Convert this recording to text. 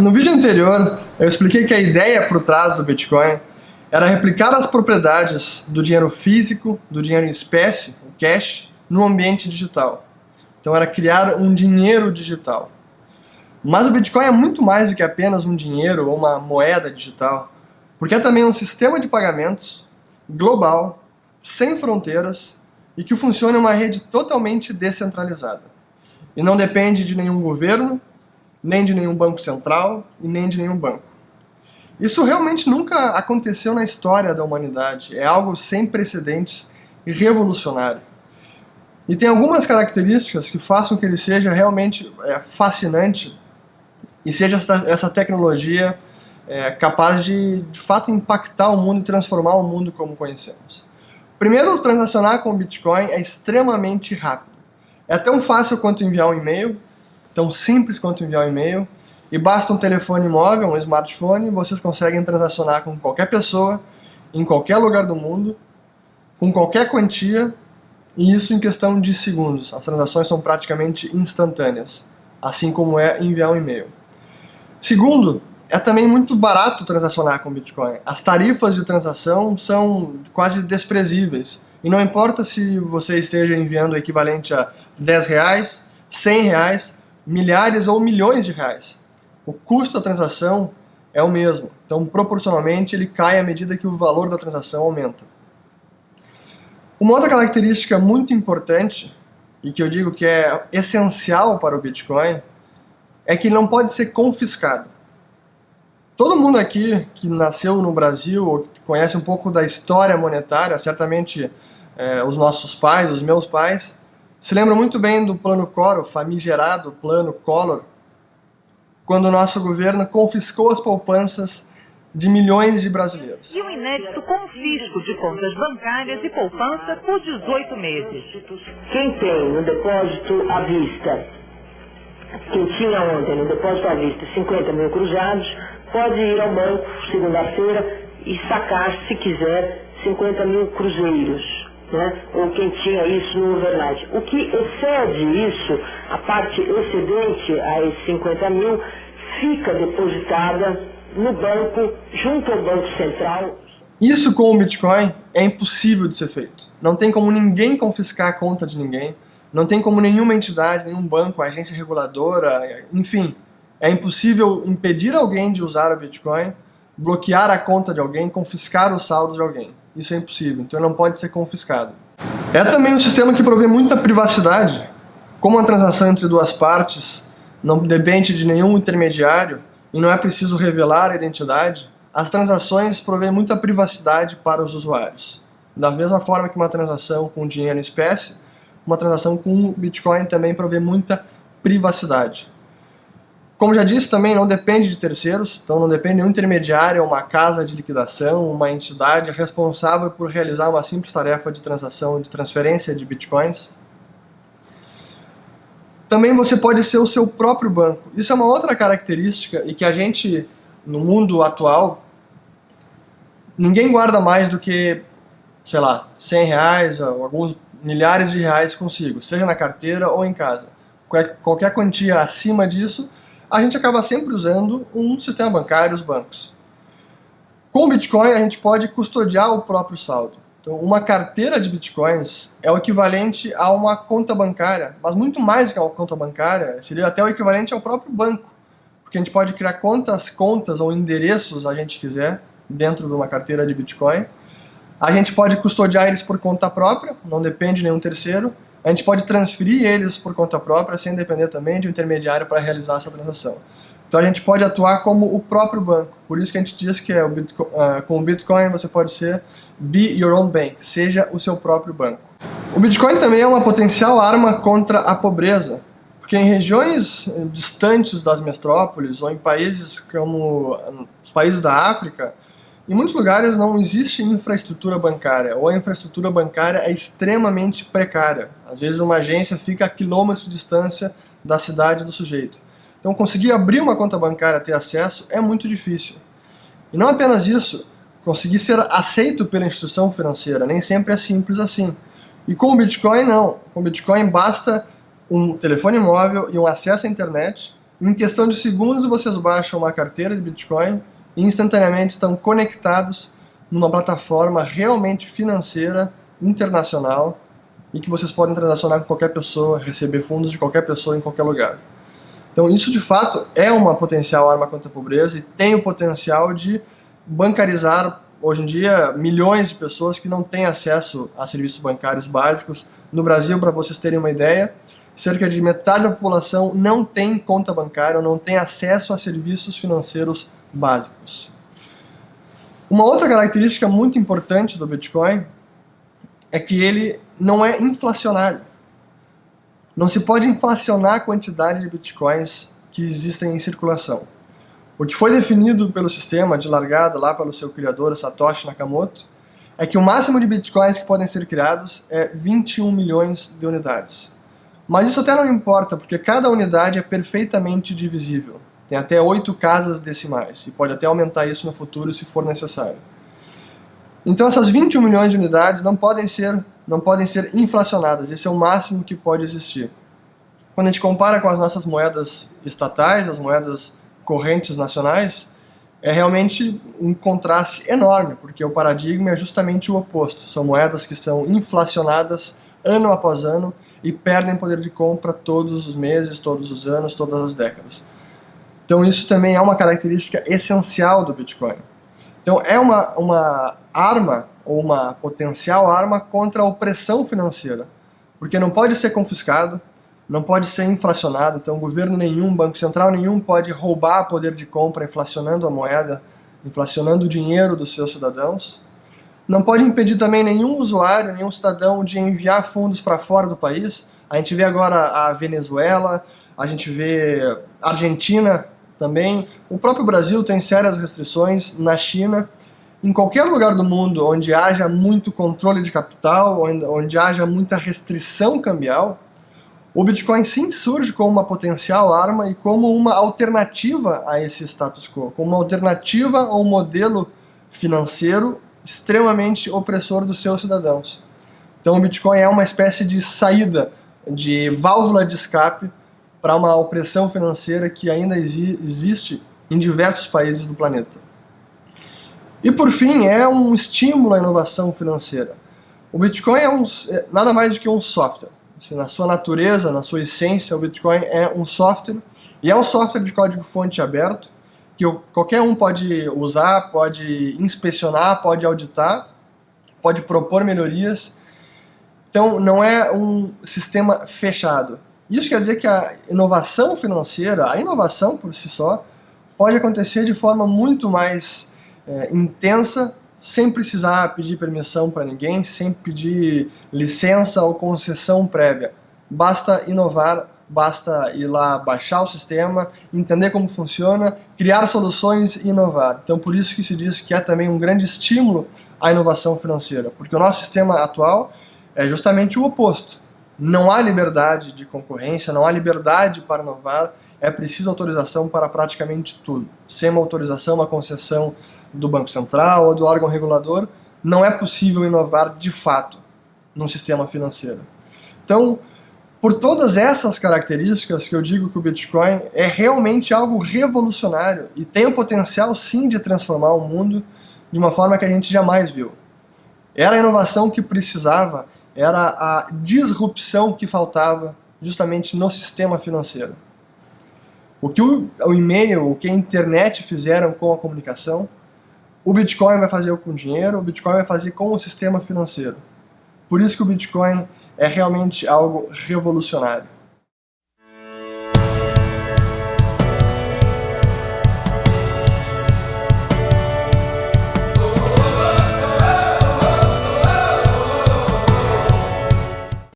No vídeo anterior, eu expliquei que a ideia por trás do Bitcoin era replicar as propriedades do dinheiro físico, do dinheiro em espécie, o cash, no ambiente digital. Então era criar um dinheiro digital. Mas o Bitcoin é muito mais do que apenas um dinheiro ou uma moeda digital, porque é também um sistema de pagamentos global, sem fronteiras, e que funciona em uma rede totalmente descentralizada. E não depende de nenhum governo, nem de nenhum banco central e nem de nenhum banco. Isso realmente nunca aconteceu na história da humanidade. É algo sem precedentes e revolucionário. E tem algumas características que façam que ele seja realmente fascinante e seja essa tecnologia capaz de fato impactar o mundo e transformar o mundo como conhecemos. Primeiro, transacionar com o Bitcoin é extremamente rápido. É tão fácil quanto enviar um e-mail, tão simples quanto enviar um e-mail, e basta um telefone móvel, um smartphone, e vocês conseguem transacionar com qualquer pessoa, em qualquer lugar do mundo, com qualquer quantia, e isso em questão de segundos. As transações são praticamente instantâneas, assim como é enviar um e-mail. Segundo, é também muito barato transacionar com Bitcoin. As tarifas de transação são quase desprezíveis. E não importa se você esteja enviando o equivalente a R$10, R$100, milhares ou milhões de reais. O custo da transação é o mesmo. Então, proporcionalmente, ele cai à medida que o valor da transação aumenta. Uma outra característica muito importante, e que eu digo que é essencial para o Bitcoin, é que ele não pode ser confiscado. Todo mundo aqui que nasceu no Brasil, ou que conhece um pouco da história monetária, certamente os nossos pais, os meus pais, se lembram muito bem do Plano Collor, o famigerado Plano Collor, quando o nosso governo confiscou as poupanças de milhões de brasileiros. E um inédito confisco de contas bancárias e poupança por 18 meses. Quem tem no depósito à vista, quem tinha ontem no depósito à vista 50 mil cruzados, pode ir ao banco segunda-feira e sacar, se quiser, 50 mil cruzeiros, né? Ou quem tinha isso no overnight. O que excede isso, a parte excedente a esses 50 mil, fica depositada no banco, junto ao Banco Central. Isso com o Bitcoin é impossível de ser feito. Não tem como ninguém confiscar a conta de ninguém, não tem como nenhuma entidade, nenhum banco, agência reguladora, enfim, é impossível impedir alguém de usar o Bitcoin, bloquear a conta de alguém, confiscar os saldos de alguém. Isso é impossível, então não pode ser confiscado. É também um sistema que provê muita privacidade. Como a transação entre duas partes não depende de nenhum intermediário e não é preciso revelar a identidade, as transações provêem muita privacidade para os usuários. Da mesma forma que uma transação com dinheiro em espécie, uma transação com Bitcoin também provê muita privacidade. Como já disse, também não depende de terceiros, então não depende de um intermediário, uma casa de liquidação, uma entidade responsável por realizar uma simples tarefa de transação, de transferência de Bitcoins. Também você pode ser o seu próprio banco. Isso é uma outra característica e que a gente, no mundo atual, ninguém guarda mais do que, sei lá, R$100 ou alguns milhares de reais consigo, seja na carteira ou em casa. Qualquer quantia acima disso, a gente acaba sempre usando um sistema bancário, os bancos. Com o Bitcoin, a gente pode custodiar o próprio saldo. Então, uma carteira de Bitcoins é o equivalente a uma conta bancária, mas muito mais do que uma conta bancária, seria até o equivalente ao próprio banco, porque a gente pode criar quantas contas ou endereços a gente quiser dentro de uma carteira de Bitcoin. A gente pode custodiar eles por conta própria, não depende de nenhum terceiro. A gente pode transferir eles por conta própria, sem depender também de um intermediário para realizar essa transação. Então a gente pode atuar como o próprio banco. Por isso que a gente diz que com o Bitcoin você pode ser be your own bank, seja o seu próprio banco. O Bitcoin também é uma potencial arma contra a pobreza, porque em regiões distantes das metrópoles ou em países como os países da África, em muitos lugares não existe infraestrutura bancária, ou a infraestrutura bancária é extremamente precária. Às vezes uma agência fica a quilômetros de distância da cidade do sujeito. Então conseguir abrir uma conta bancária, ter acesso, é muito difícil. E não apenas isso, conseguir ser aceito pela instituição financeira, nem sempre é simples assim. E com o Bitcoin não. Com o Bitcoin basta um telefone móvel e um acesso à internet, Em questão de segundos, vocês baixam uma carteira de Bitcoin e instantaneamente estão conectados numa plataforma realmente financeira, internacional, e que vocês podem transacionar com qualquer pessoa, receber fundos de qualquer pessoa em qualquer lugar. Então isso de fato é uma potencial arma contra a pobreza e tem o potencial de bancarizar, hoje em dia, milhões de pessoas que não têm acesso a serviços bancários básicos. No Brasil, para vocês terem uma ideia, cerca de metade da população não tem conta bancária, não tem acesso a serviços financeiros básicos. Uma outra característica muito importante do Bitcoin é que ele não é inflacionário. Não se pode inflacionar a quantidade de Bitcoins que existem em circulação. O que foi definido pelo sistema de largada lá pelo seu criador, Satoshi Nakamoto, é que o máximo de Bitcoins que podem ser criados é 21 milhões de unidades. Mas isso até não importa, porque cada unidade é perfeitamente divisível. Tem até 8 casas decimais, e pode até aumentar isso no futuro se for necessário. Então essas 21 milhões de unidades não podem ser inflacionadas, esse é o máximo que pode existir. Quando a gente compara com as nossas moedas estatais, as moedas correntes nacionais, é realmente um contraste enorme, porque o paradigma é justamente o oposto. São moedas que são inflacionadas ano após ano e perdem poder de compra todos os meses, todos os anos, todas as décadas. Então isso também é uma característica essencial do Bitcoin. Então é uma arma, ou uma potencial arma contra a opressão financeira, porque não pode ser confiscado, não pode ser inflacionado, então governo nenhum, banco central nenhum pode roubar poder de compra inflacionando a moeda, inflacionando o dinheiro dos seus cidadãos. Não pode impedir também nenhum usuário, nenhum cidadão de enviar fundos para fora do país. A gente vê agora a Venezuela, a gente vê a Argentina também. O próprio Brasil tem sérias restrições na China. Em qualquer lugar do mundo onde haja muito controle de capital, onde haja muita restrição cambial, o Bitcoin sim surge como uma potencial arma e como uma alternativa a esse status quo, como uma alternativa a um modelo financeiro extremamente opressor dos seus cidadãos. Então o Bitcoin é uma espécie de saída, de válvula de escape para uma opressão financeira que ainda existe em diversos países do planeta. E por fim, é um estímulo à inovação financeira. O Bitcoin é nada mais do que um software. Na sua natureza, na sua essência, o Bitcoin é um software, e é um software de código-fonte aberto, que qualquer um pode usar, pode inspecionar, pode auditar, pode propor melhorias. Então não é um sistema fechado. Isso quer dizer que a inovação financeira, a inovação por si só, pode acontecer de forma muito mais intensa, sem precisar pedir permissão para ninguém, sem pedir licença ou concessão prévia. Basta inovar, basta ir lá baixar o sistema, entender como funciona, criar soluções e inovar. Então por isso que se diz que é também um grande estímulo à inovação financeira, porque o nosso sistema atual é justamente o oposto. Não há liberdade de concorrência, não há liberdade para inovar, é preciso autorização para praticamente tudo. Sem uma autorização, uma concessão do Banco Central ou do órgão regulador, não é possível inovar de fato num sistema financeiro. Então, por todas essas características que eu digo que o Bitcoin é realmente algo revolucionário e tem o potencial sim de transformar o mundo de uma forma que a gente jamais viu. Era a inovação que precisava, era a disrupção que faltava justamente no sistema financeiro. O que o e-mail, o que a internet fizeram com a comunicação, o Bitcoin vai fazer com o dinheiro, o Bitcoin vai fazer com o sistema financeiro. Por isso que o Bitcoin é realmente algo revolucionário.